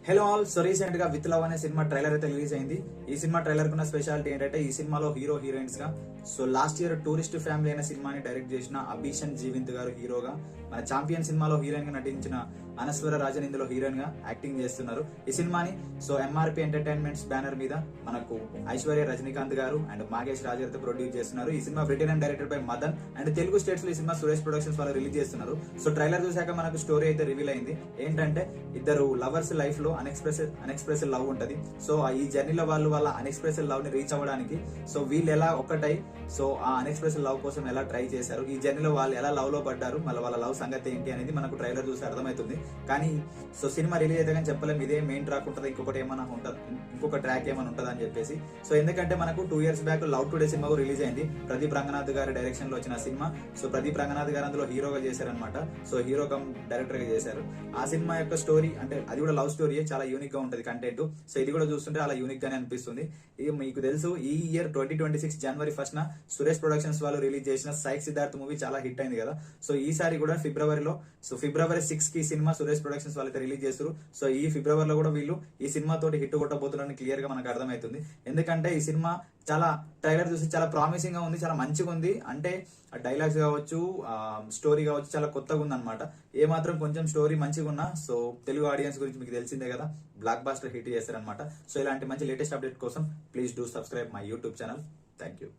Hello all. So recent గా with love అనే cinema trailer అయితే రిలీజ్ అయింది. ఈ సినిమా ట్రైలర్ కున్న స్పెషాలిటీ ఏంటంటే ఈ సినిమాలో హీరో హీరోయిన్స్ గా లాస్ట్ ఇయర్ టూరిస్ట్ ఫ్యామిలీ అనే సినిమాని డైరెక్ట్ చేసిన అభిషన్ జీవింత్ గారు హీరోగా, మన ఛాంపియన్ సినిమాలో హీరోయిన్ గా నటించిన అనస్వర రాజన్ ఇందులో హీరోయిన్ గా యాక్టింగ్ చేస్తున్నారు. ఈ సినిమాని ఎంఆర్పి ఎంటర్టైన్మెంట్స్ బ్యానర్ మీద మనకు ఐశ్వర్య రజనీకాంత్ గారు అండ్ మాగేష్ రాజ్ గారితో ప్రొడ్యూస్ చేస్తున్నారు. ఈ cinema written and directed by Madan and Telugu states లో ఈ సినిమా సురేష్ ప్రొడక్షన్స్ వాళ్ళు రిలీజ్ చేస్తున్నారు. సో ట్రైలర్ చూసాక మనకు స్టోరీ అయితే రివీల్ అయింది. ఏంటంటే ఇద్దరు లవర్స్ లైఫ్ లో అన్ఎక్స్ప్రెస్ లవ్ ఉంటది. సో ఈ జర్నీలో వాళ్ళు వాళ్ళ అన్ఎక్స్ప్రెస్ లవ్ ని రీచ్ అవ్వడానికి వీళ్ళు ఎలా ఒక్కటై ఆ అన్ఎక్స్ప్రెస్ లవ్ కోసం ఎలా ట్రై చేశారు, ఈ జర్నీలో వాళ్ళు ఎలా లవ్ లో పడ్డారు, మళ్ళీ వాళ్ళ లవ్ సంగతి ఏంటి అనేది మనకు ట్రైలర్ చూసి అర్థమవుతుంది. కానీ సినిమా రిలీజ్ అయితే కానీ చెప్పలేము ఇదే మెయిన్ ట్రాక్ ఉంటుంది, ఇంకొక ట్రాక్ ఏమైనా ఉంటుంది అని చెప్పేసి. ఎందుకంటే మనకు 2 years back love today cinema release అయింది. ప్రదీప్ రంగనాథ్ గారి డైరెక్షన్ లో వచ్చిన సినిమా. ప్రదీప్ రంగనాథ్ గారు అందులో హీరోగా చేశారనమాట. హీరో కమ్ డైరెక్టర్ గా చేశారు. ఆ సినిమా యొక్క స్టోరీ అంటే అది కూడా లవ్ స్టోరీ, చాలా యూనిక్ గా ఉంటది కంటెంట్. ఇది కూడా చూస్తుంటే అలా యూనిక్ గానే అనిపిస్తుంది. ఇది మీకు తెలుసు ఈ year 2026 January 1st Suresh productions వాళ్ళు రిలీజ్ చేసిన సైక్ సిద్ధార్థ్ మూవీ చాలా హిట్ అయింది కదా. ఈసారి కూడా ఫిబ్రవరిలో February 6 కి సినిమా సురేష్ ప్రొడక్షన్స్ వాళ్ళు రిలీజ్ చేస్తారు. ఈ ఫిబ్రవరిలో కూడా వీళ్ళు ఈ సినిమా తోటి హిట్ కొట్టబోతున్నారని క్లియర్ గా మనకు అర్థమవుతుంది. ఎందుకంటే ఈ సినిమా చాలా ట్రైలర్ చూసి చాలా ప్రామిసింగ్ గా ఉంది, చాలా మంచిగా ఉంది. అంటే డైలాగ్స్ కావచ్చు, స్టోరీ కావచ్చు, చాలా కొత్తగా ఉంది అనమాట. ఏ మాత్రం కొంచెం స్టోరీ మంచిగా ఉన్నా తెలుగు ఆడియన్స్ గురించి మీకు తెలిసిందే కదా, బ్లాక్ బాస్టర్ హిట్ చేస్తారనమాట. ఇలాంటి మంచి లేటెస్ట్ అప్డేట్ కోసం please do subscribe my YouTube channel. Thank you.